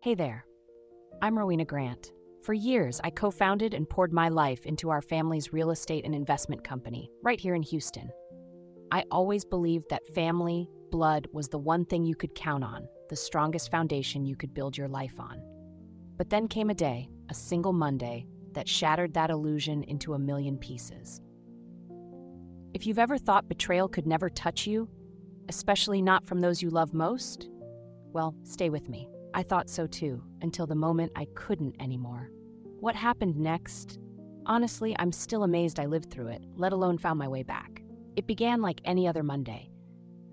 Hey there, I'm Rowena Grant. For years, I co-founded and poured my life into our family's real estate and investment company, right here in Houston. I always believed that family, blood, was the one thing you could count on, the strongest foundation you could build your life on. But then came a day, a single Monday, that shattered that illusion into a million pieces. If you've ever thought betrayal could never touch you, especially not from those you love most, well, stay with me. I thought so too, until the moment I couldn't anymore. What happened next? Honestly, I'm still amazed I lived through it, let alone found my way back. It began like any other Monday.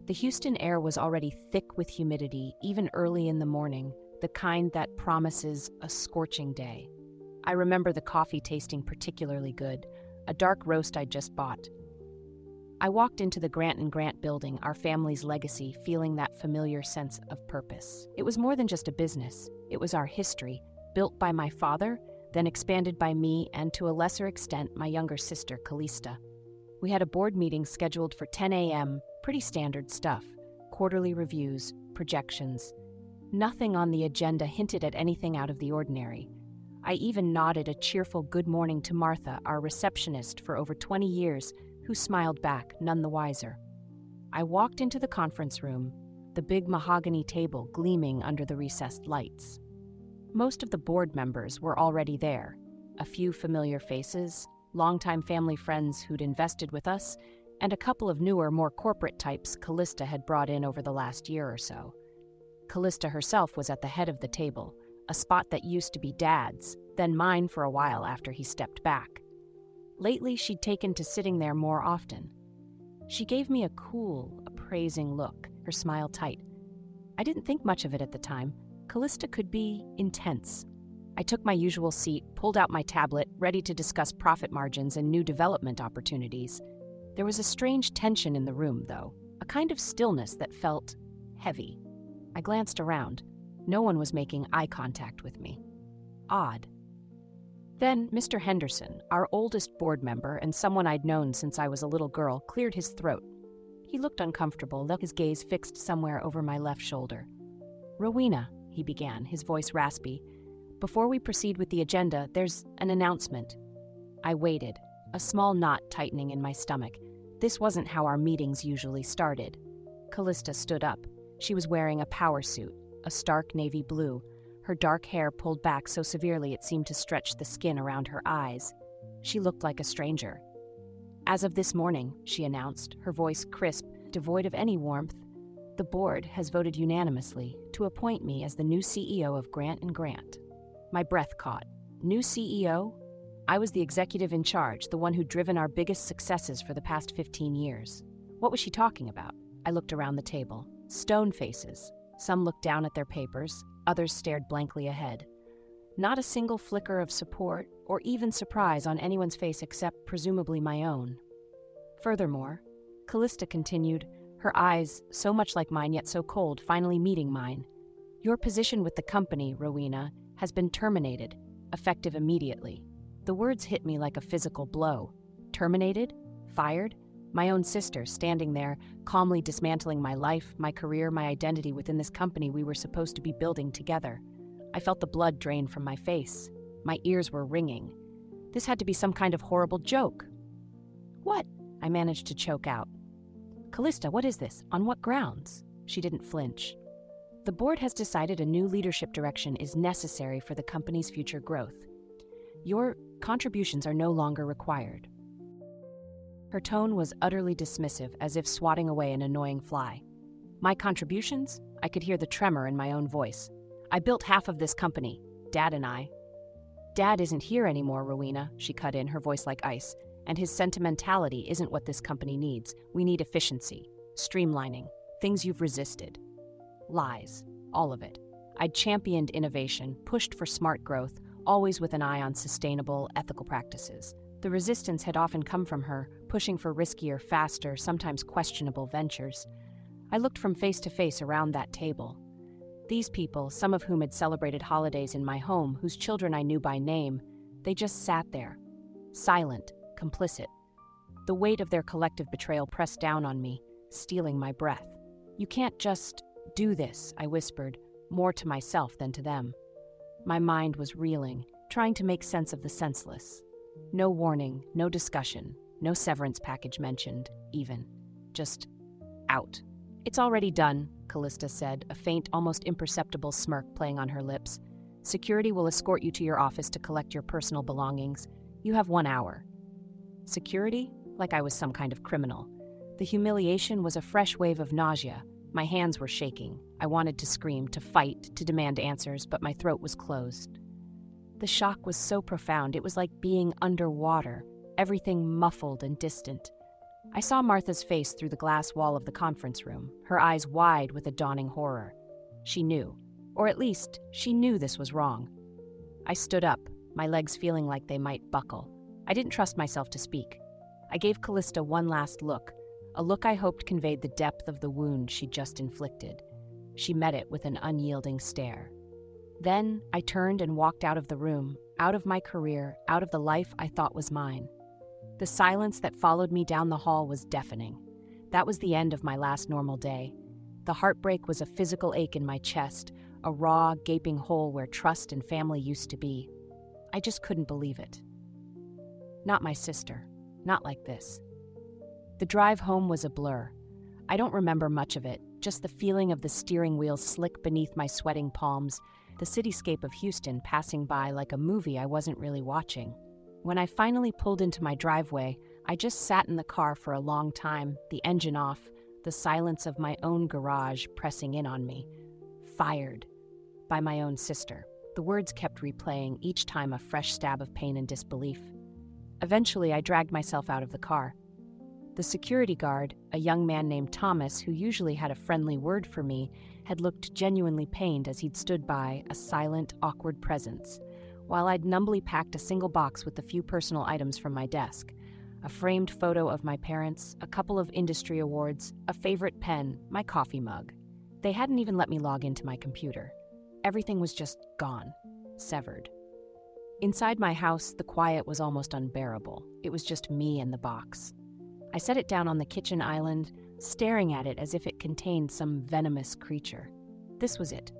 The Houston air was already thick with humidity, even early in the morning, the kind that promises a scorching day. I remember the coffee tasting particularly good, a dark roast I'd just bought. I walked into the Grant & Grant building, our family's legacy, feeling that familiar sense of purpose. It was more than just a business. It was our history, built by my father, then expanded by me and, to a lesser extent, my younger sister, Callista. We had a board meeting scheduled for 10 a.m., pretty standard stuff. Quarterly reviews, projections. Nothing on the agenda hinted at anything out of the ordinary. I even nodded a cheerful good morning to Martha, our receptionist for over 20 years, who smiled back, none the wiser. I walked into the conference room, the big mahogany table gleaming under the recessed lights. Most of the board members were already there, a few familiar faces, longtime family friends who'd invested with us, and a couple of newer, more corporate types Callista had brought in over the last year or so. Callista herself was at the head of the table, a spot that used to be Dad's, then mine for a while after he stepped back. Lately, she'd taken to sitting there more often. She gave me a cool, appraising look, her smile tight. I didn't think much of it at the time. Callista could be intense. I took my usual seat, pulled out my tablet, ready to discuss profit margins and new development opportunities. There was a strange tension in the room, though, a kind of stillness that felt heavy. I glanced around. No one was making eye contact with me. Odd. Then Mr. Henderson, our oldest board member and someone I'd known since I was a little girl, cleared his throat. He looked uncomfortable, his gaze fixed somewhere over my left shoulder. "Rowena," he began, his voice raspy, "before we proceed with the agenda, there's an announcement." I waited, a small knot tightening in my stomach. This wasn't how our meetings usually started. Callista stood up. She was wearing a power suit, a stark navy blue, her dark hair pulled back so severely it seemed to stretch the skin around her eyes. She looked like a stranger. "As of this morning," she announced, her voice crisp, devoid of any warmth, "the board has voted unanimously to appoint me as the new CEO of Grant & Grant." My breath caught. New CEO? I was the executive in charge, the one who'd driven our biggest successes for the past 15 years. What was she talking about? I looked around the table. Stone faces. Some looked down at their papers, others stared blankly ahead. Not a single flicker of support or even surprise on anyone's face except presumably my own. Furthermore, Callista continued, her eyes, so much like mine yet so cold, finally meeting mine. "Your position with the company, Rowena, has been terminated, effective immediately." The words hit me like a physical blow. Terminated? Fired? My own sister, standing there, calmly dismantling my life, my career, my identity within this company we were supposed to be building together. I felt the blood drain from my face. My ears were ringing. This had to be some kind of horrible joke. "What?" I managed to choke out. "Callista, what is this? On what grounds?" She didn't flinch. "The board has decided a new leadership direction is necessary for the company's future growth. Your contributions are no longer required." Her tone was utterly dismissive, as if swatting away an annoying fly. "My contributions?" I could hear the tremor in my own voice. "I built half of this company, Dad and I." "Dad isn't here anymore, Rowena," she cut in, her voice like ice, "and his sentimentality isn't what this company needs. We need efficiency, streamlining, things you've resisted. Lies, all of it. I'd championed innovation, pushed for smart growth, always with an eye on sustainable, ethical practices. The resistance had often come from her, pushing for riskier, faster, sometimes questionable ventures. I looked from face to face around that table. These people, some of whom had celebrated holidays in my home, whose children I knew by name, they just sat there, silent, complicit. The weight of their collective betrayal pressed down on me, stealing my breath. "You can't just do this," I whispered, more to myself than to them. My mind was reeling, trying to make sense of the senseless. No warning, no discussion, no severance package mentioned, even. Just out. "It's already done," Callista said, a faint, almost imperceptible smirk playing on her lips. "Security will escort you to your office to collect your personal belongings. You have 1 hour." Security? Like I was some kind of criminal. The humiliation was a fresh wave of nausea. My hands were shaking. I wanted to scream, to fight, to demand answers, but my throat was closed. The shock was so profound, it was like being underwater, everything muffled and distant. I saw Martha's face through the glass wall of the conference room, her eyes wide with a dawning horror. She knew, or at least, she knew this was wrong. I stood up, my legs feeling like they might buckle. I didn't trust myself to speak. I gave Callista one last look, a look I hoped conveyed the depth of the wound she'd just inflicted. She met it with an unyielding stare. Then I turned and walked out of the room, out of my career, out of the life I thought was mine. The silence that followed me down the hall was deafening. That was the end of my last normal day. The heartbreak was a physical ache in my chest, a raw, gaping hole where trust and family used to be. I just couldn't believe it. Not my sister. Not like this. The drive home was a blur. I don't remember much of it, just the feeling of the steering wheel slick beneath my sweating palms, the cityscape of Houston passing by like a movie I wasn't really watching. When I finally pulled into my driveway, I just sat in the car for a long time, the engine off, the silence of my own garage pressing in on me. Fired. By my own sister. The words kept replaying, each time a fresh stab of pain and disbelief. Eventually, I dragged myself out of the car. The security guard, a young man named Thomas who usually had a friendly word for me, had looked genuinely pained as he'd stood by, a silent, awkward presence, while I'd numbly packed a single box with the few personal items from my desk. A framed photo of my parents, a couple of industry awards, a favorite pen, my coffee mug. They hadn't even let me log into my computer. Everything was just gone, severed. Inside my house, the quiet was almost unbearable. It was just me and the box. I set it down on the kitchen island, staring at it as if it contained some venomous creature. This was it.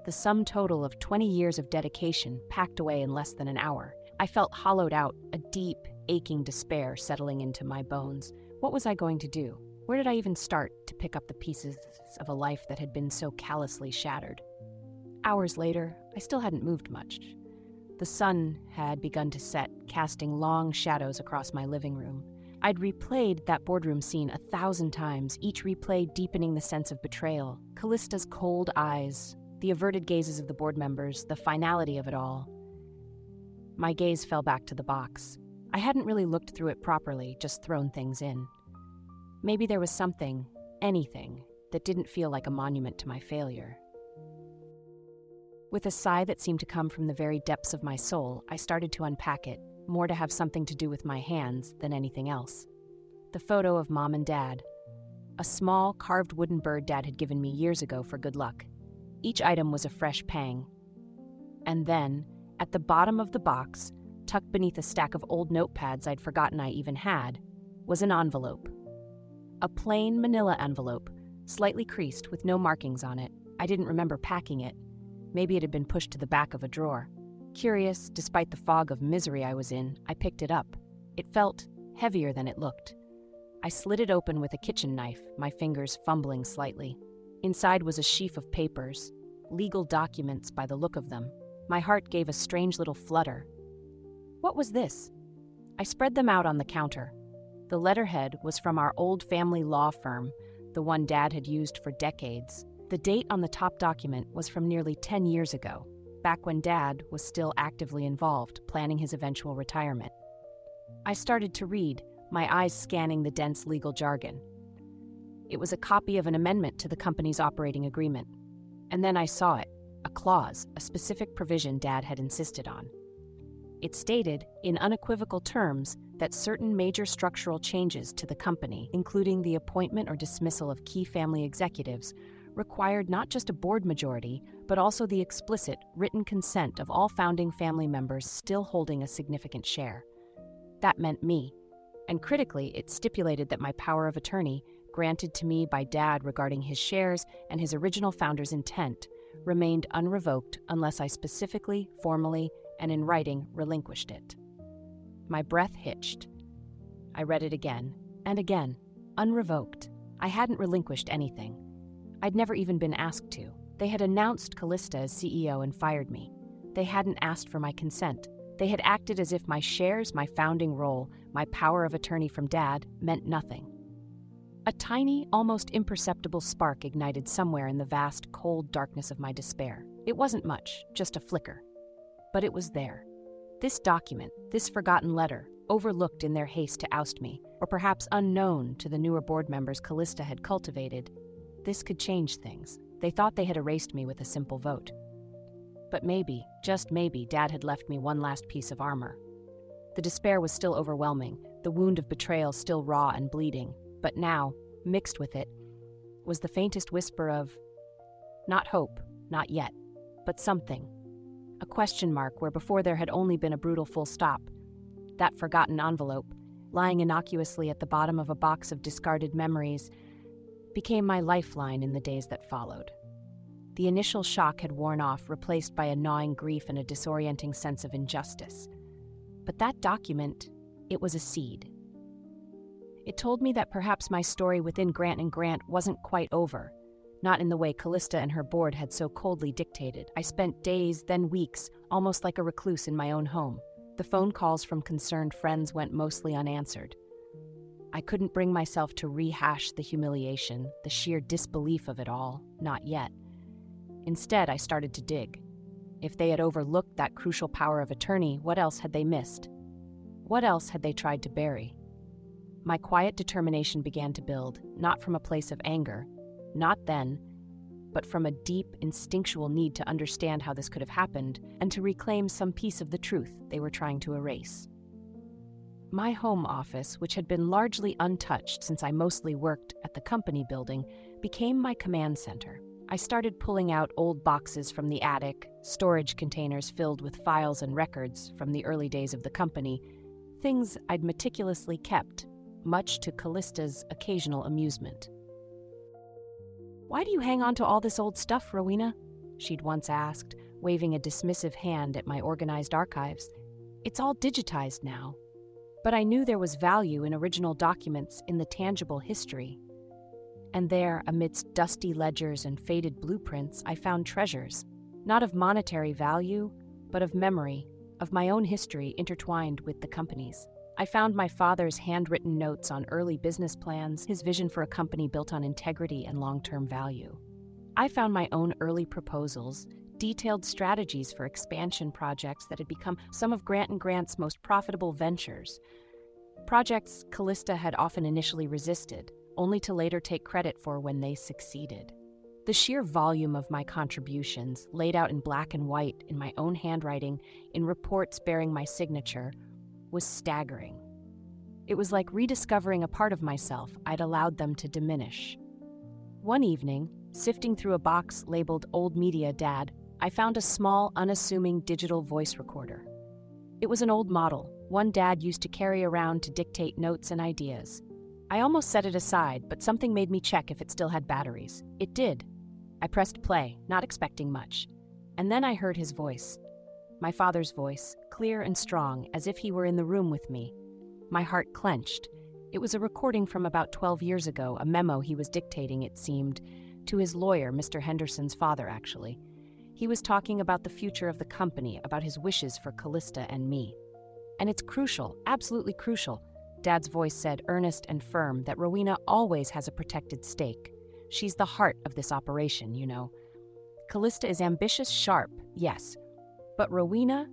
The sum total of 20 years of dedication packed away in less than an hour. I felt hollowed out, a deep, aching despair settling into my bones. What was I going to do? Where did I even start to pick up the pieces of a life that had been so callously shattered? Hours later, I still hadn't moved much. The sun had begun to set, casting long shadows across my living room. I'd replayed that boardroom scene 1,000 times, each replay deepening the sense of betrayal. Callista's cold eyes, the averted gazes of the board members, the finality of it all. My gaze fell back to the box. I hadn't really looked through it properly, just thrown things in. Maybe there was something, anything, that didn't feel like a monument to my failure. With a sigh that seemed to come from the very depths of my soul, I started to unpack it, more to have something to do with my hands than anything else. The photo of Mom and Dad. A small, carved wooden bird Dad had given me years ago for good luck. Each item was a fresh pang. And then, at the bottom of the box, tucked beneath a stack of old notepads I'd forgotten I even had, was an envelope. A plain manila envelope, slightly creased with no markings on it. I didn't remember packing it. Maybe it had been pushed to the back of a drawer. Curious, despite the fog of misery I was in, I picked it up. It felt heavier than it looked. I slid it open with a kitchen knife, my fingers fumbling slightly. Inside was a sheaf of papers, legal documents by the look of them. My heart gave a strange little flutter. What was this? I spread them out on the counter. The letterhead was from our old family law firm, the one Dad had used for decades. The date on the top document was from nearly 10 years ago, back when Dad was still actively involved, planning his eventual retirement. I started to read, my eyes scanning the dense legal jargon. It was a copy of an amendment to the company's operating agreement. And then I saw it, a clause, a specific provision Dad had insisted on. It stated, in unequivocal terms, that certain major structural changes to the company, including the appointment or dismissal of key family executives, required not just a board majority, but also the explicit, written consent of all founding family members still holding a significant share. That meant me. And critically, it stipulated that my power of attorney, granted to me by Dad regarding his shares and his original founder's intent, remained unrevoked unless I specifically, formally, and in writing relinquished it. My breath hitched. I read it again, and again, unrevoked. I hadn't relinquished anything. I'd never even been asked to. They had announced Callista as CEO and fired me. They hadn't asked for my consent. They had acted as if my shares, my founding role, my power of attorney from Dad meant nothing. A tiny, almost imperceptible spark ignited somewhere in the vast, cold darkness of my despair. It wasn't much, just a flicker. But it was there. This document, this forgotten letter, overlooked in their haste to oust me, or perhaps unknown to the newer board members Callista had cultivated, this could change things. They thought they had erased me with a simple vote. But maybe, just maybe, Dad had left me one last piece of armor. The despair was still overwhelming, the wound of betrayal still raw and bleeding, but now, mixed with it, was the faintest whisper of, not hope, not yet, but something. A question mark where before there had only been a brutal full stop. That forgotten envelope, lying innocuously at the bottom of a box of discarded memories, became my lifeline in the days that followed. The initial shock had worn off, replaced by a gnawing grief and a disorienting sense of injustice. But that document, it was a seed. It told me that perhaps my story within Grant & Grant wasn't quite over, not in the way Callista and her board had so coldly dictated. I spent days, then weeks, almost like a recluse in my own home. The phone calls from concerned friends went mostly unanswered. I couldn't bring myself to rehash the humiliation, the sheer disbelief of it all, not yet. Instead, I started to dig. If they had overlooked that crucial power of attorney, what else had they missed? What else had they tried to bury? My quiet determination began to build, not from a place of anger, not then, but from a deep, instinctual need to understand how this could have happened and to reclaim some piece of the truth they were trying to erase. My home office, which had been largely untouched since I mostly worked at the company building, became my command center. I started pulling out old boxes from the attic, storage containers filled with files and records from the early days of the company, things I'd meticulously kept, much to Callista's occasional amusement. "Why do you hang on to all this old stuff, Rowena?" she'd once asked, waving a dismissive hand at my organized archives. "It's all digitized now." But I knew there was value in original documents, in the tangible history. And there, amidst dusty ledgers and faded blueprints, I found treasures, not of monetary value, but of memory, of my own history intertwined with the company's. I found my father's handwritten notes on early business plans, his vision for a company built on integrity and long-term value. I found my own early proposals, detailed strategies for expansion projects that had become some of Grant & Grant's most profitable ventures. Projects Callista had often initially resisted, only to later take credit for when they succeeded. The sheer volume of my contributions, laid out in black and white, in my own handwriting, in reports bearing my signature, was staggering. It was like rediscovering a part of myself I'd allowed them to diminish. One evening, sifting through a box labeled Old Media Dad, I found a small, unassuming digital voice recorder. It was an old model, one Dad used to carry around to dictate notes and ideas. I almost set it aside, but something made me check if it still had batteries. It did. I pressed play, not expecting much. And then I heard his voice. My father's voice, clear and strong, as if he were in the room with me. My heart clenched. It was a recording from about 12 years ago, a memo he was dictating, it seemed, to his lawyer, Mr. Henderson's father, actually. He was talking about the future of the company, about his wishes for Callista and me. "And it's crucial, absolutely crucial," Dad's voice said, earnest and firm, "that Rowena always has a protected stake. She's the heart of this operation, you know. Callista is ambitious, sharp, yes. But Rowena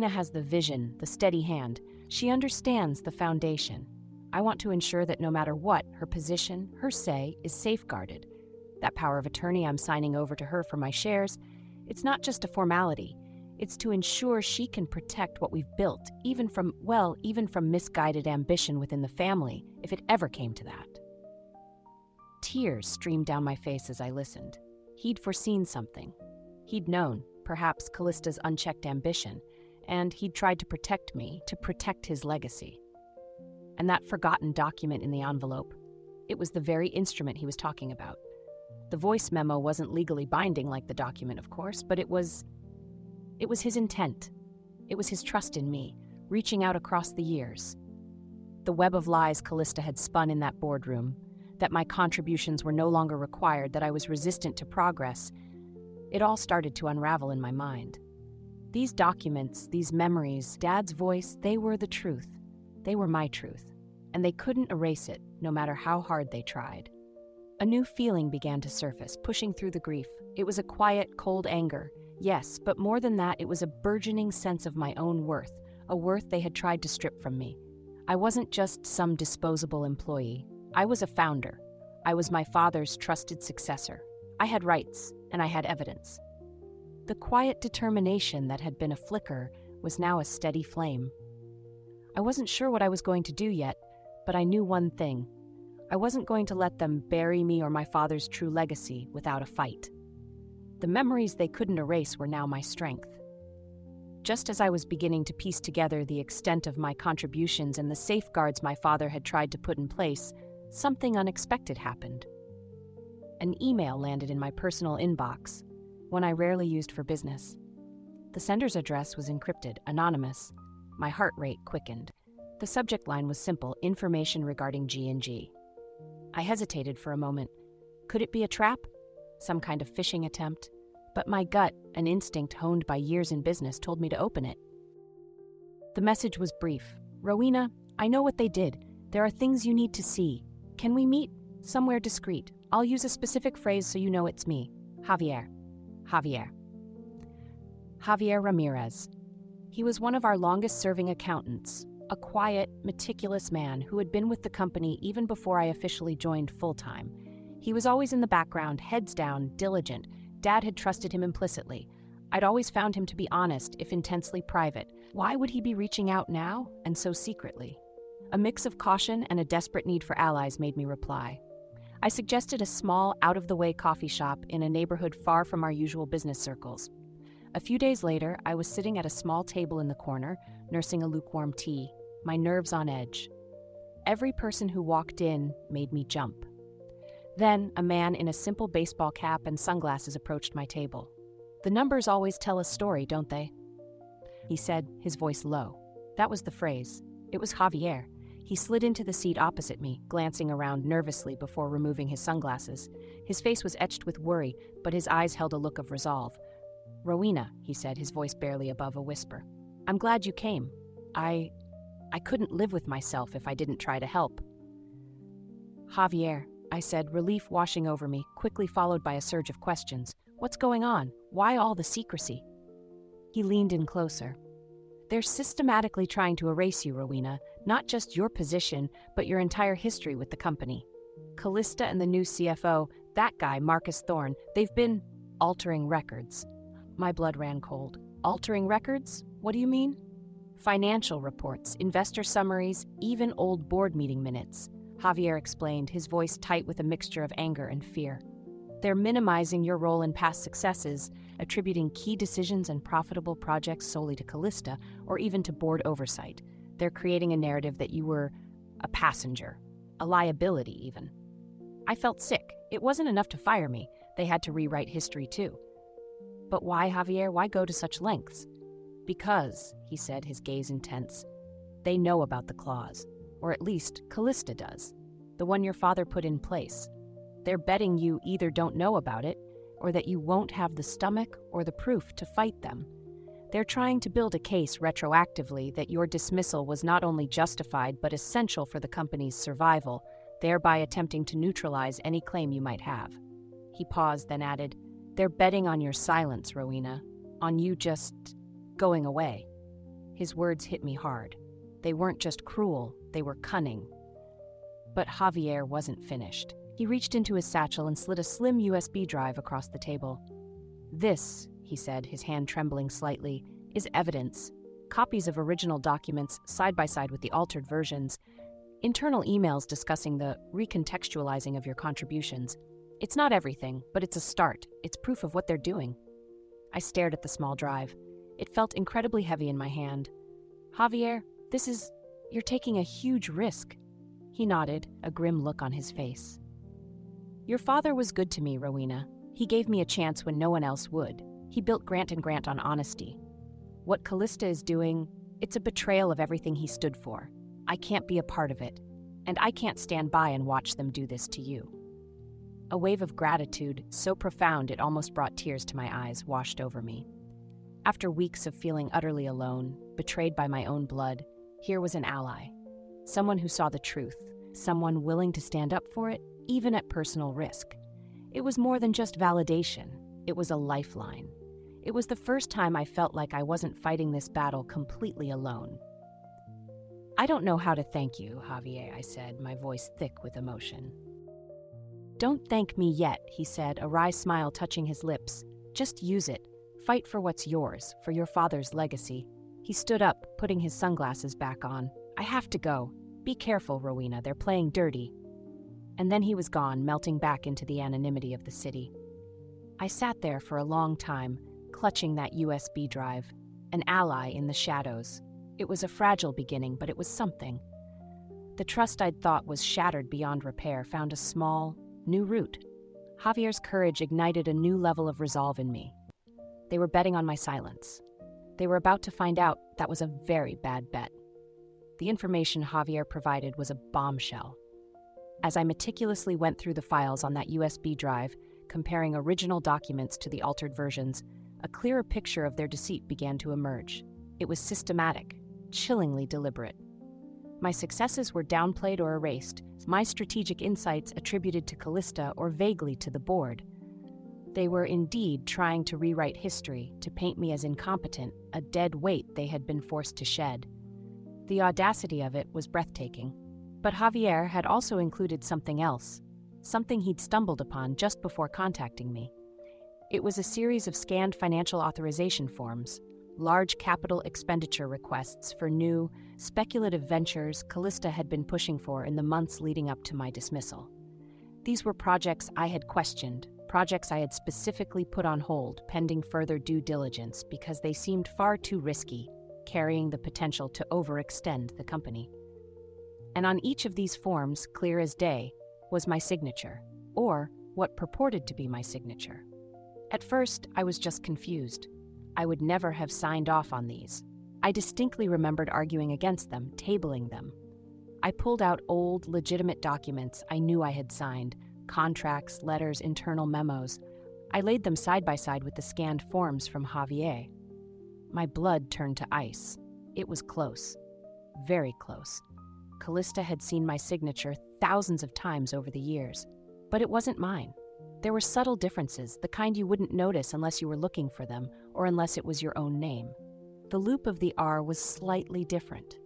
has the vision, the steady hand. She understands the foundation. I want to ensure that no matter what, her position, her say, is safeguarded. That power of attorney I'm signing over to her for my shares, it's not just a formality. It's to ensure she can protect what we've built, even from misguided ambition within the family, if it ever came to that." Tears streamed down my face as I listened. He'd foreseen something. He'd known, perhaps, Callista's unchecked ambition, and he'd tried to protect me, to protect his legacy. And that forgotten document in the envelope, it was the very instrument he was talking about. The voice memo wasn't legally binding like the document, of course, but it was his intent. It was his trust in me, reaching out across the years. The web of lies Callista had spun in that boardroom, that my contributions were no longer required, that I was resistant to progress, it all started to unravel in my mind. These documents, these memories, Dad's voice, they were the truth. They were my truth, and they couldn't erase it, no matter how hard they tried. A new feeling began to surface, pushing through the grief. It was a quiet, cold anger, yes, but more than that, it was a burgeoning sense of my own worth, a worth they had tried to strip from me. I wasn't just some disposable employee. I was a founder. I was my father's trusted successor. I had rights, and I had evidence. The quiet determination that had been a flicker was now a steady flame. I wasn't sure what I was going to do yet, but I knew one thing. I wasn't going to let them bury me or my father's true legacy without a fight. The memories they couldn't erase were now my strength. Just as I was beginning to piece together the extent of my contributions and the safeguards my father had tried to put in place, something unexpected happened. An email landed in my personal inbox, one I rarely used for business. The sender's address was encrypted, anonymous. My heart rate quickened. The subject line was simple: information regarding G&G. I hesitated for a moment. Could it be a trap? Some kind of phishing attempt? But my gut, an instinct honed by years in business, told me to open it. The message was brief. Rowena, I know what they did. There are things you need to see. Can we meet? Somewhere discreet. I'll use a specific phrase so you know it's me. Javier. Javier Ramirez. He was one of our longest-serving accountants, a quiet, meticulous man who had been with the company even before I officially joined full-time. He was always in the background, heads down, diligent. Dad had trusted him implicitly. I'd always found him to be honest, if intensely private. Why would he be reaching out now, and so secretly? A mix of caution and a desperate need for allies made me reply. I suggested a small, out-of-the-way coffee shop in a neighborhood far from our usual business circles. A few days later, I was sitting at a small table in the corner, nursing a lukewarm tea, my nerves on edge. Every person who walked in made me jump. Then, a man in a simple baseball cap and sunglasses approached my table. The numbers always tell a story, don't they? He said, his voice low. That was the phrase. It was Javier. He slid into the seat opposite me, glancing around nervously before removing his sunglasses. His face was etched with worry, but his eyes held a look of resolve. Rowena, he said, his voice barely above a whisper. I'm glad you came. I couldn't live with myself if I didn't try to help. Javier, I said, relief washing over me, quickly followed by a surge of questions. What's going on? Why all the secrecy? He leaned in closer. They're systematically trying to erase you, Rowena, not just your position, but your entire history with the company. Callista and the new CFO, that guy, Marcus Thorne, they've been altering records. My blood ran cold. Altering records? What do you mean? Financial reports, investor summaries, even old board meeting minutes. Javier explained, his voice tight with a mixture of anger and fear. They're minimizing your role in past successes, attributing key decisions and profitable projects solely to Callista, or even to board oversight. They're creating a narrative that you were a passenger, a liability even. I felt sick. It wasn't enough to fire me. They had to rewrite history too. But why, Javier? Why go to such lengths? Because, he said, his gaze intense, they know about the clause. Or at least, Callista does. The one your father put in place. They're betting you either don't know about it, or that you won't have the stomach or the proof to fight them. They're trying to build a case retroactively that your dismissal was not only justified but essential for the company's survival, thereby attempting to neutralize any claim you might have. He paused, then added, they're betting on your silence, Rowena, on you just going away. His words hit me hard. They weren't just cruel, they were cunning. But Javier wasn't finished. He reached into his satchel and slid a slim USB drive across the table. This, he said, his hand trembling slightly, is evidence. Copies of original documents side by side with the altered versions. Internal emails discussing the recontextualizing of your contributions. It's not everything, but it's a start. It's proof of what they're doing. I stared at the small drive. It felt incredibly heavy in my hand. Javier, you're taking a huge risk. He nodded, a grim look on his face. Your father was good to me, Rowena. He gave me a chance when no one else would. He built Grant & Grant on honesty. What Callista is doing, it's a betrayal of everything he stood for. I can't be a part of it, and I can't stand by and watch them do this to you. A wave of gratitude, so profound it almost brought tears to my eyes, washed over me. After weeks of feeling utterly alone, betrayed by my own blood, here was an ally. Someone who saw the truth, someone willing to stand up for it, even at personal risk. It was more than just validation, it was a lifeline. It was the first time I felt like I wasn't fighting this battle completely alone. I don't know how to thank you, Javier, I said, my voice thick with emotion. Don't thank me yet, he said, a wry smile touching his lips. Just use it. Fight for what's yours, for your father's legacy. He stood up, putting his sunglasses back on. I have to go. Be careful, Rowena, they're playing dirty. And then he was gone, melting back into the anonymity of the city. I sat there for a long time, clutching that USB drive, an ally in the shadows. It was a fragile beginning, but it was something. The trust I'd thought was shattered beyond repair found a small, new root. Javier's courage ignited a new level of resolve in me. They were betting on my silence. They were about to find out that was a very bad bet. The information Javier provided was a bombshell. As I meticulously went through the files on that USB drive, comparing original documents to the altered versions, a clearer picture of their deceit began to emerge. It was systematic, chillingly deliberate. My successes were downplayed or erased, my strategic insights attributed to Callista or vaguely to the board. They were indeed trying to rewrite history, to paint me as incompetent, a dead weight they had been forced to shed. The audacity of it was breathtaking. But Javier had also included something else, something he'd stumbled upon just before contacting me. It was a series of scanned financial authorization forms, large capital expenditure requests for new, speculative ventures Callista had been pushing for in the months leading up to my dismissal. These were projects I had questioned, projects I had specifically put on hold pending further due diligence because they seemed far too risky, carrying the potential to overextend the company. And on each of these forms, clear as day, was my signature, or what purported to be my signature. At first, I was just confused. I would never have signed off on these. I distinctly remembered arguing against them, tabling them. I pulled out old, legitimate documents I knew I had signed, contracts, letters, internal memos. I laid them side by side with the scanned forms from Javier. My blood turned to ice. It was close. Very close. Callista had seen my signature thousands of times over the years, but it wasn't mine. There were subtle differences, the kind you wouldn't notice unless you were looking for them, or unless it was your own name. The loop of the R was slightly different.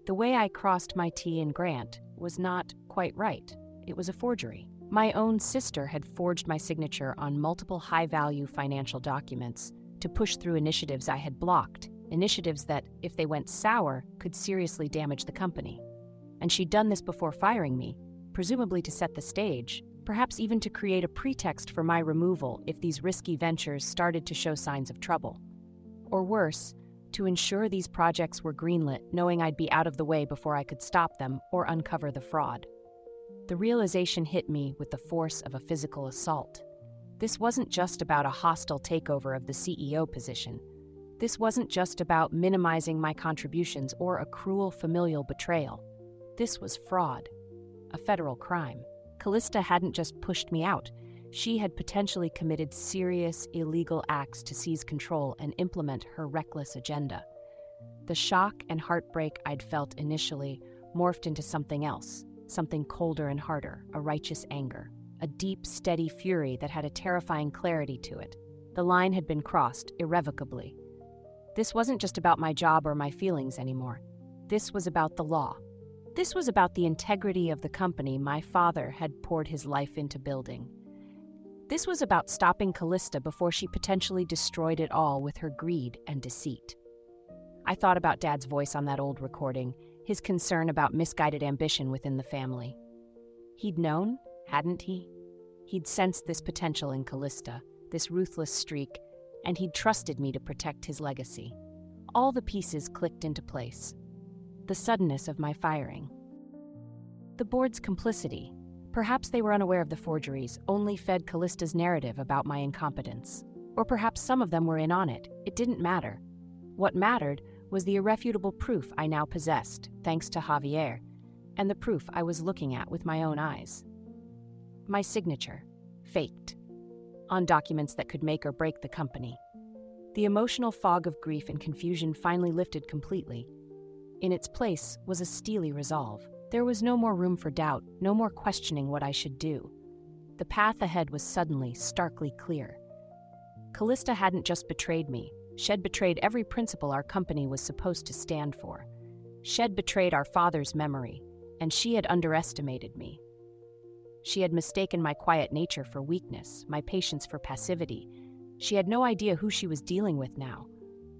The way I crossed my T in Grant was not quite right. It was a forgery. My own sister had forged my signature on multiple high-value financial documents to push through initiatives I had blocked, initiatives that, if they went sour, could seriously damage the company. And she'd done this before firing me, presumably to set the stage, perhaps even to create a pretext for my removal if these risky ventures started to show signs of trouble. Or worse, to ensure these projects were greenlit, knowing I'd be out of the way before I could stop them or uncover the fraud. The realization hit me with the force of a physical assault. This wasn't just about a hostile takeover of the CEO position. This wasn't just about minimizing my contributions or a cruel familial betrayal. This was fraud, a federal crime. Callista hadn't just pushed me out. She had potentially committed serious, illegal acts to seize control and implement her reckless agenda. The shock and heartbreak I'd felt initially morphed into something else, something colder and harder, a righteous anger, a deep, steady fury that had a terrifying clarity to it. The line had been crossed, irrevocably. This wasn't just about my job or my feelings anymore. This was about the law. This was about the integrity of the company my father had poured his life into building. This was about stopping Callista before she potentially destroyed it all with her greed and deceit. I thought about Dad's voice on that old recording, his concern about misguided ambition within the family. He'd known, hadn't he? He'd sensed this potential in Callista, this ruthless streak, and he'd trusted me to protect his legacy. All the pieces clicked into place. The suddenness of my firing. The board's complicity. Perhaps they were unaware of the forgeries, only fed Callista's narrative about my incompetence. Or perhaps some of them were in on it. It didn't matter. What mattered was the irrefutable proof I now possessed, thanks to Javier, and the proof I was looking at with my own eyes. My signature, faked, on documents that could make or break the company. The emotional fog of grief and confusion finally lifted completely. In its place was a steely resolve. There was no more room for doubt, no more questioning what I should do. The path ahead was suddenly, starkly clear. Callista hadn't just betrayed me. She'd betrayed every principle our company was supposed to stand for. She'd betrayed our father's memory, and she had underestimated me. She had mistaken my quiet nature for weakness, my patience for passivity. She had no idea who she was dealing with now.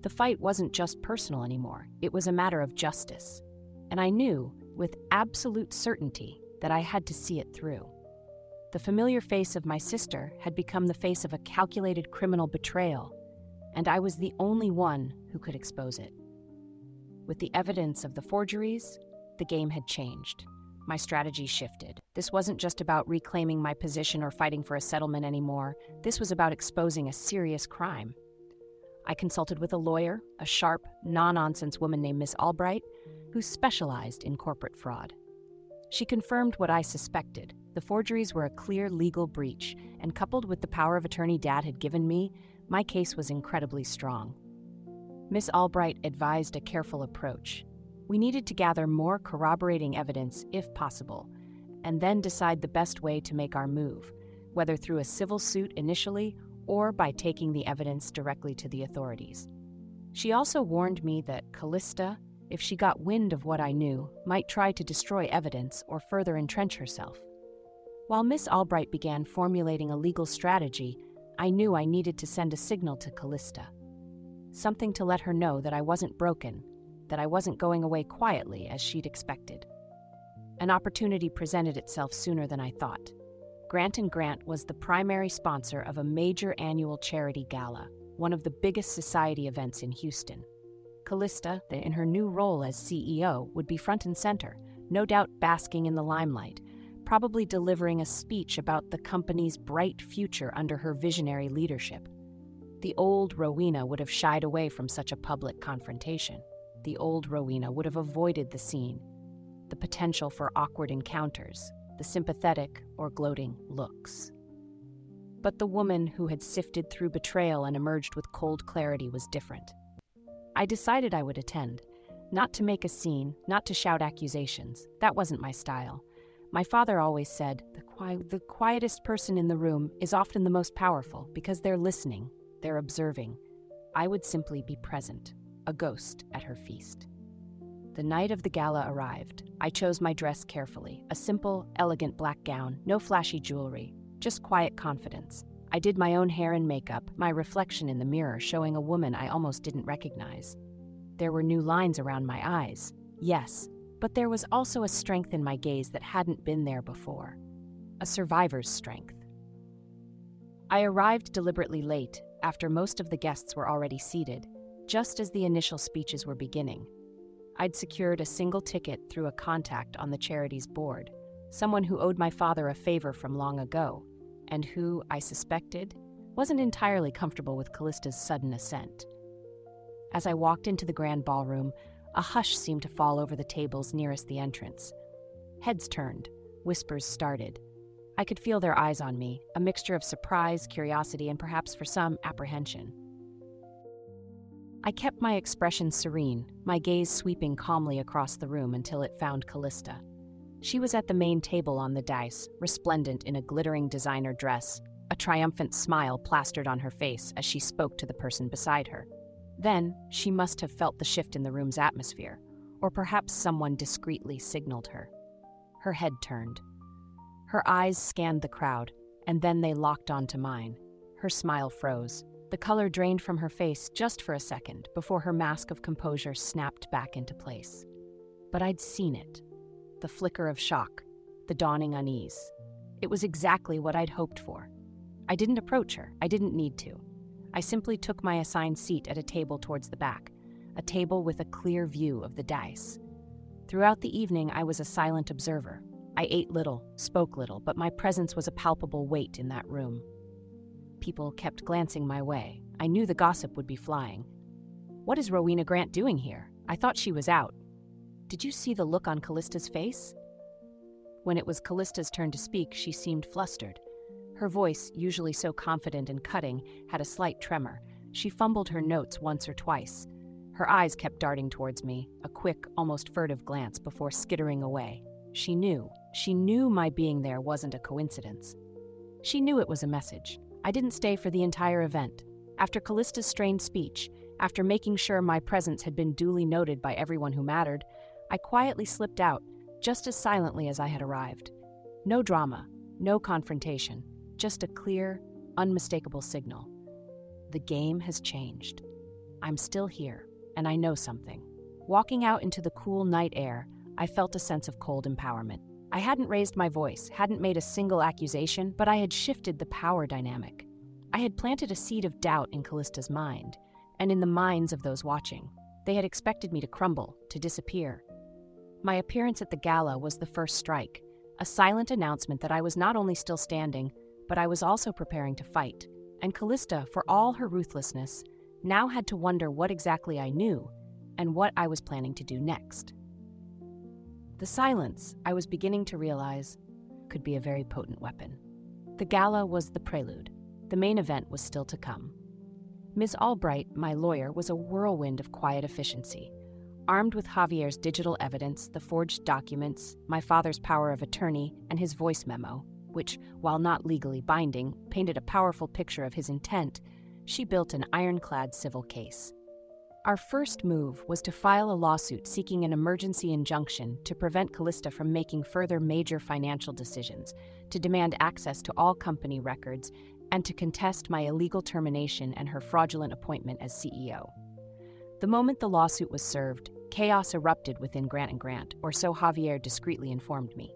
The fight wasn't just personal anymore. It was a matter of justice. And I knew, with absolute certainty, that I had to see it through. The familiar face of my sister had become the face of a calculated criminal betrayal, and I was the only one who could expose it. With the evidence of the forgeries, the game had changed. My strategy shifted. This wasn't just about reclaiming my position or fighting for a settlement anymore. This was about exposing a serious crime. I consulted with a lawyer, a sharp, no-nonsense woman named Miss Albright, who specialized in corporate fraud. She confirmed what I suspected. The forgeries were a clear legal breach, and coupled with the power of attorney Dad had given me, my case was incredibly strong. Miss Albright advised a careful approach. We needed to gather more corroborating evidence, if possible, and then decide the best way to make our move, whether through a civil suit initially or by taking the evidence directly to the authorities. She also warned me that Callista, if she got wind of what I knew, might try to destroy evidence or further entrench herself. While Miss Albright began formulating a legal strategy, I knew I needed to send a signal to Callista. Something to let her know that I wasn't broken, that I wasn't going away quietly as she'd expected. An opportunity presented itself sooner than I thought. Grant & Grant was the primary sponsor of a major annual charity gala, one of the biggest society events in Houston. Callista, in her new role as CEO, would be front and center, no doubt basking in the limelight, probably delivering a speech about the company's bright future under her visionary leadership. The old Rowena would have shied away from such a public confrontation. The old Rowena would have avoided the scene, the potential for awkward encounters, the sympathetic or gloating looks. But the woman who had sifted through betrayal and emerged with cold clarity was different. I decided I would attend, not to make a scene, not to shout accusations. That wasn't my style. My father always said, the quietest person in the room is often the most powerful because they're listening, they're observing. I would simply be present, a ghost at her feast. The night of the gala arrived. I chose my dress carefully, a simple, elegant black gown, no flashy jewelry, just quiet confidence. I did my own hair and makeup, my reflection in the mirror showing a woman I almost didn't recognize. There were new lines around my eyes, yes, but there was also a strength in my gaze that hadn't been there before. A survivor's strength. I arrived deliberately late, after most of the guests were already seated, just as the initial speeches were beginning. I'd secured a single ticket through a contact on the charity's board, someone who owed my father a favor from long ago, and who, I suspected, wasn't entirely comfortable with Callista's sudden ascent. As I walked into the grand ballroom, a hush seemed to fall over the tables nearest the entrance. Heads turned, whispers started. I could feel their eyes on me, a mixture of surprise, curiosity, and perhaps for some, apprehension. I kept my expression serene, my gaze sweeping calmly across the room until it found Callista. She was at the main table on the dais, resplendent in a glittering designer dress, a triumphant smile plastered on her face as she spoke to the person beside her. Then, she must have felt the shift in the room's atmosphere, or perhaps someone discreetly signaled her. Her head turned. Her eyes scanned the crowd, and then they locked onto mine. Her smile froze. The color drained from her face just for a second before her mask of composure snapped back into place. But I'd seen it. The flicker of shock, the dawning unease. It was exactly what I'd hoped for. I didn't approach her. I didn't need to. I simply took my assigned seat at a table towards the back, a table with a clear view of the dais. Throughout the evening, I was a silent observer, I ate little, spoke little, but my presence was a palpable weight in that room. People kept glancing my way. I knew the gossip would be flying. What is Rowena Grant doing here? I thought she was out. Did you see the look on Callista's face? When it was Callista's turn to speak, she seemed flustered. Her voice, usually so confident and cutting, had a slight tremor. She fumbled her notes once or twice. Her eyes kept darting towards me, a quick, almost furtive glance before skittering away. She knew my being there wasn't a coincidence. She knew it was a message. I didn't stay for the entire event. After Callista's strained speech, after making sure my presence had been duly noted by everyone who mattered, I quietly slipped out, just as silently as I had arrived. No drama, no confrontation, just a clear, unmistakable signal. The game has changed. I'm still here, and I know something. Walking out into the cool night air, I felt a sense of cold empowerment. I hadn't raised my voice, hadn't made a single accusation, but I had shifted the power dynamic. I had planted a seed of doubt in Callista's mind, and in the minds of those watching. They had expected me to crumble, to disappear. My appearance at the gala was the first strike, a silent announcement that I was not only still standing, but I was also preparing to fight. And Callista, for all her ruthlessness, now had to wonder what exactly I knew and what I was planning to do next. The silence, I was beginning to realize, could be a very potent weapon. The gala was the prelude. The main event was still to come. Ms. Albright, my lawyer, was a whirlwind of quiet efficiency. Armed with Javier's digital evidence, the forged documents, my father's power of attorney, and his voice memo, which, while not legally binding, painted a powerful picture of his intent, she built an ironclad civil case. Our first move was to file a lawsuit seeking an emergency injunction to prevent Callista from making further major financial decisions, to demand access to all company records, and to contest my illegal termination and her fraudulent appointment as CEO. The moment the lawsuit was served, chaos erupted within Grant & Grant, or so Javier discreetly informed me.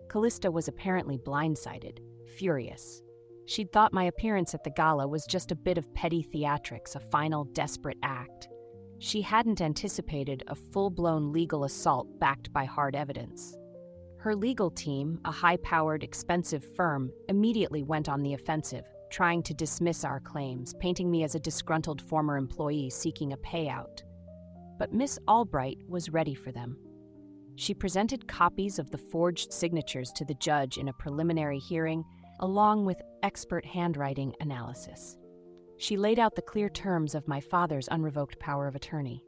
Callista was apparently blindsided, furious. She'd thought my appearance at the gala was just a bit of petty theatrics, a final desperate act. She hadn't anticipated a full-blown legal assault backed by hard evidence. Her legal team, a high-powered, expensive firm, immediately went on the offensive, trying to dismiss our claims, painting me as a disgruntled former employee seeking a payout. But Miss Albright was ready for them. She presented copies of the forged signatures to the judge in a preliminary hearing, along with expert handwriting analysis. She laid out the clear terms of my father's unrevoked power of attorney.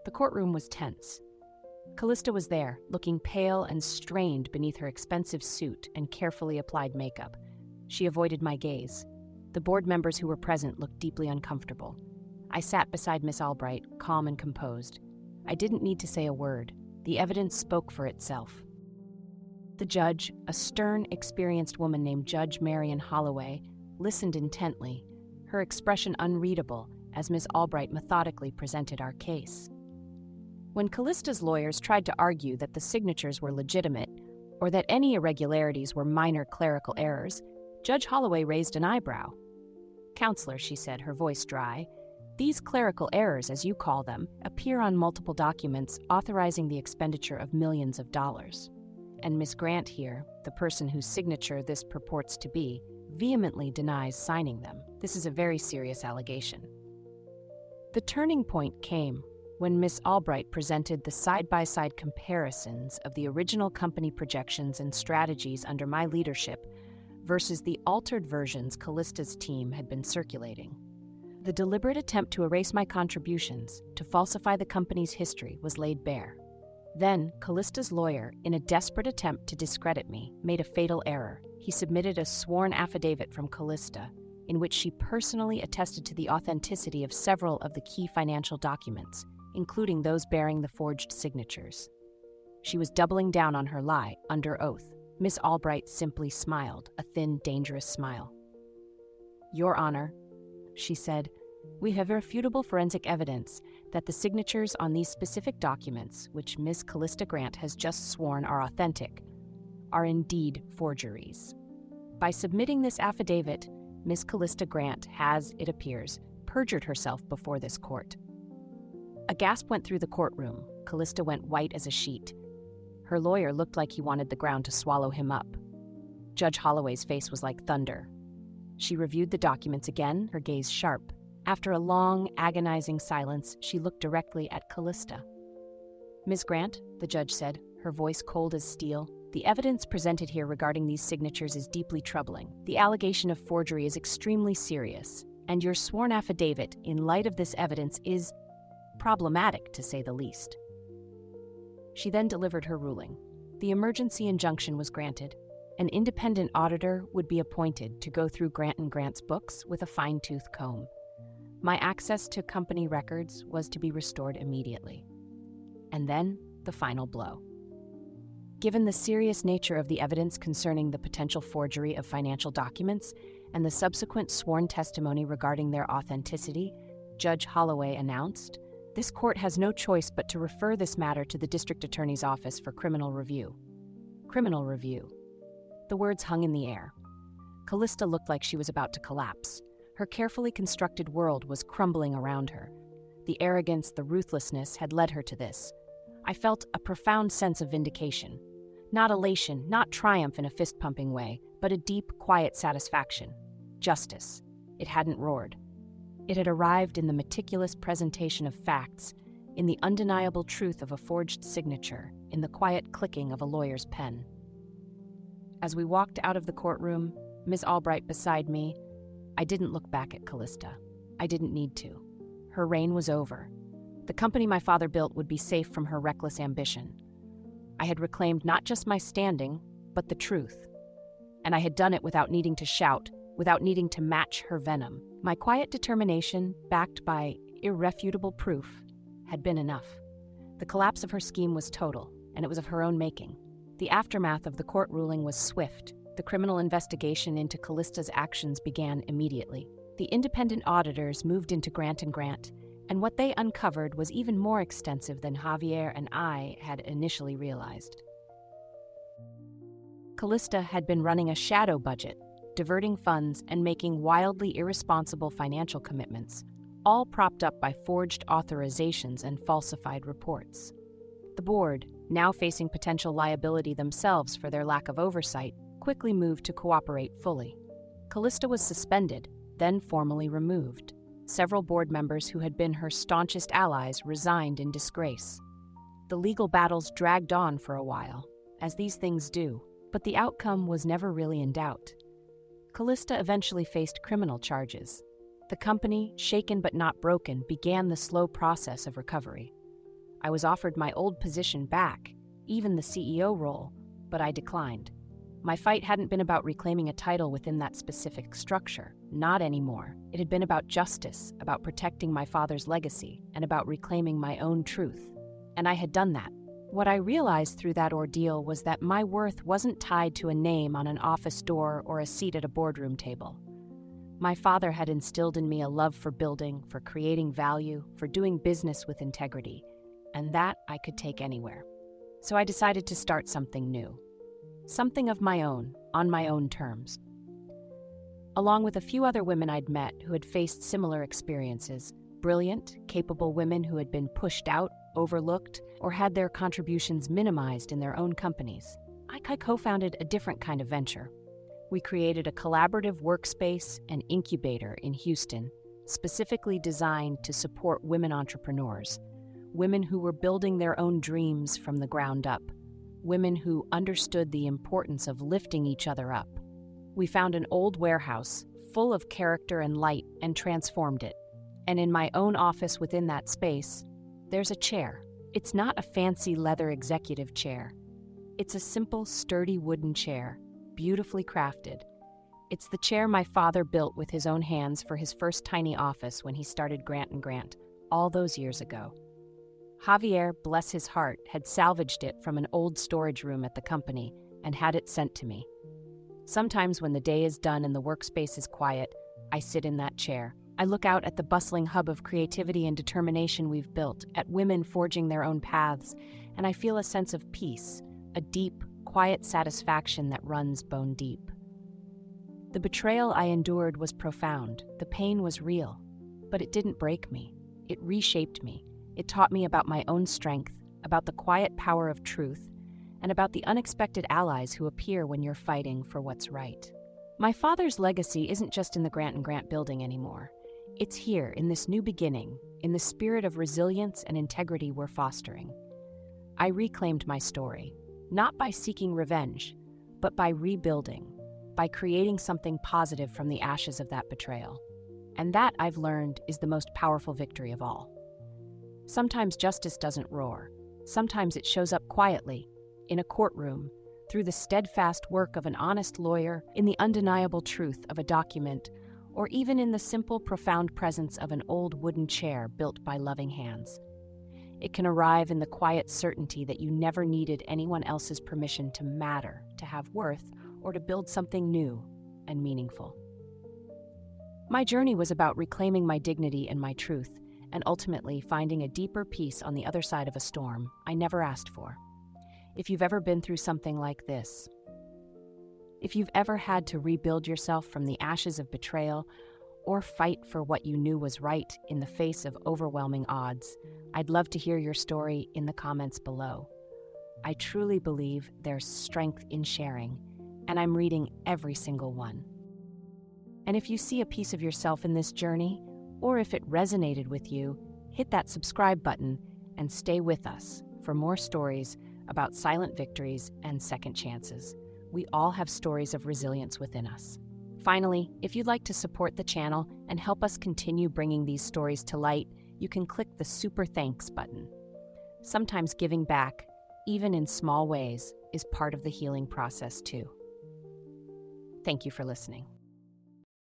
The courtroom was tense. Callista was there, looking pale and strained beneath her expensive suit and carefully applied makeup. She avoided my gaze. The board members who were present looked deeply uncomfortable. I sat beside Miss Albright, calm and composed. I didn't need to say a word. The evidence spoke for itself. The judge, a stern, experienced woman named Judge Marion Holloway, listened intently, her expression unreadable as Miss Albright methodically presented our case. When Callista's lawyers tried to argue that the signatures were legitimate, or that any irregularities were minor clerical errors, Judge Holloway raised an eyebrow. "Counselor," she said, her voice dry, "these clerical errors, as you call them, appear on multiple documents authorizing the expenditure of millions of dollars. And Miss Grant here, the person whose signature this purports to be, vehemently denies signing them. This is a very serious allegation." The turning point came when Miss Albright presented the side-by-side comparisons of the original company projections and strategies under my leadership versus the altered versions Callista's team had been circulating. The deliberate attempt to erase my contributions, to falsify the company's history, was laid bare. Then, Callista's lawyer, in a desperate attempt to discredit me, made a fatal error. He submitted a sworn affidavit from Callista, in which she personally attested to the authenticity of several of the key financial documents, including those bearing the forged signatures. She was doubling down on her lie, under oath. Miss Albright simply smiled, a thin, dangerous smile. "Your Honor," she said, "we have irrefutable forensic evidence that the signatures on these specific documents, which Miss Callista Grant has just sworn are authentic, are indeed forgeries. By submitting this affidavit, Miss Callista Grant has, it appears, perjured herself before this court." A gasp went through the courtroom. Callista went white as a sheet. Her lawyer looked like he wanted the ground to swallow him up. Judge Holloway's face was like thunder. She reviewed the documents again, her gaze sharp. After a long, agonizing silence, she looked directly at Callista. "Ms. Grant," the judge said, her voice cold as steel, "the evidence presented here regarding these signatures is deeply troubling. The allegation of forgery is extremely serious, and your sworn affidavit, in light of this evidence, is problematic, to say the least." She then delivered her ruling. The emergency injunction was granted. An independent auditor would be appointed to go through Grant & Grant's books with a fine-tooth comb. My access to company records was to be restored immediately. And then, the final blow. Given the serious nature of the evidence concerning the potential forgery of financial documents and the subsequent sworn testimony regarding their authenticity, Judge Holloway announced, "This court has no choice but to refer this matter to the District Attorney's Office for criminal review." Criminal review. The words hung in the air. Callista looked like she was about to collapse. Her carefully constructed world was crumbling around her. The arrogance, the ruthlessness had led her to this. I felt a profound sense of vindication. Not elation, not triumph in a fist-pumping way, but a deep, quiet satisfaction. Justice. It hadn't roared. It had arrived in the meticulous presentation of facts, in the undeniable truth of a forged signature, in the quiet clicking of a lawyer's pen. As we walked out of the courtroom, Miss Albright beside me, I didn't look back at Callista. I didn't need to. Her reign was over. The company my father built would be safe from her reckless ambition. I had reclaimed not just my standing, but the truth. And I had done it without needing to shout, without needing to match her venom. My quiet determination, backed by irrefutable proof, had been enough. The collapse of her scheme was total, and it was of her own making. The aftermath of the court ruling was swift. The criminal investigation into Callista's actions began immediately. The independent auditors moved into Grant & Grant, and what they uncovered was even more extensive than Javier and I had initially realized. Callista had been running a shadow budget, diverting funds and making wildly irresponsible financial commitments, all propped up by forged authorizations and falsified reports. The board, now facing potential liability themselves for their lack of oversight, quickly moved to cooperate fully. Callista was suspended, then formally removed. Several board members who had been her staunchest allies resigned in disgrace. The legal battles dragged on for a while, as these things do, but the outcome was never really in doubt. Callista eventually faced criminal charges. The company, shaken but not broken, began the slow process of recovery. I was offered my old position back, even the CEO role, but I declined. My fight hadn't been about reclaiming a title within that specific structure. Not anymore. It had been about justice, about protecting my father's legacy, and about reclaiming my own truth. And I had done that. What I realized through that ordeal was that my worth wasn't tied to a name on an office door or a seat at a boardroom table. My father had instilled in me a love for building, for creating value, for doing business with integrity, and that I could take anywhere. So I decided to start something new. Something of my own, on my own terms. Along with a few other women I'd met who had faced similar experiences, brilliant, capable women who had been pushed out, overlooked, or had their contributions minimized in their own companies, I co-founded a different kind of venture. We created a collaborative workspace and incubator in Houston, specifically designed to support women entrepreneurs, women who were building their own dreams from the ground up, women who understood the importance of lifting each other up. We found an old warehouse full of character and light and transformed it. And in my own office within that space, there's a chair. It's not a fancy leather executive chair. It's a simple, sturdy wooden chair, beautifully crafted. It's the chair my father built with his own hands for his first tiny office when he started Grant & Grant, all those years ago. Javier, bless his heart, had salvaged it from an old storage room at the company and had it sent to me. Sometimes when the day is done and the workspace is quiet, I sit in that chair. I look out at the bustling hub of creativity and determination we've built, at women forging their own paths, and I feel a sense of peace, a deep, quiet satisfaction that runs bone deep. The betrayal I endured was profound. The pain was real, but it didn't break me. It reshaped me. It taught me about my own strength, about the quiet power of truth, and about the unexpected allies who appear when you're fighting for what's right. My father's legacy isn't just in the Grant & Grant building anymore. It's here, in this new beginning, in the spirit of resilience and integrity we're fostering. I reclaimed my story, not by seeking revenge, but by rebuilding, by creating something positive from the ashes of that betrayal. And that, I've learned, is the most powerful victory of all. Sometimes justice doesn't roar. Sometimes it shows up quietly, in a courtroom, through the steadfast work of an honest lawyer, in the undeniable truth of a document, or even in the simple, profound presence of an old wooden chair built by loving hands. It can arrive in the quiet certainty that you never needed anyone else's permission to matter, to have worth, or to build something new and meaningful. My journey was about reclaiming my dignity and my truth, and ultimately finding a deeper peace on the other side of a storm I never asked for. If you've ever been through something like this, if you've ever had to rebuild yourself from the ashes of betrayal or fight for what you knew was right in the face of overwhelming odds, I'd love to hear your story in the comments below. I truly believe there's strength in sharing, and I'm reading every single one. And if you see a piece of yourself in this journey, or if it resonated with you, hit that subscribe button and stay with us for more stories about silent victories and second chances. We all have stories of resilience within us. Finally, if you'd like to support the channel and help us continue bringing these stories to light, you can click the Super Thanks button. Sometimes giving back, even in small ways, is part of the healing process too. Thank you for listening.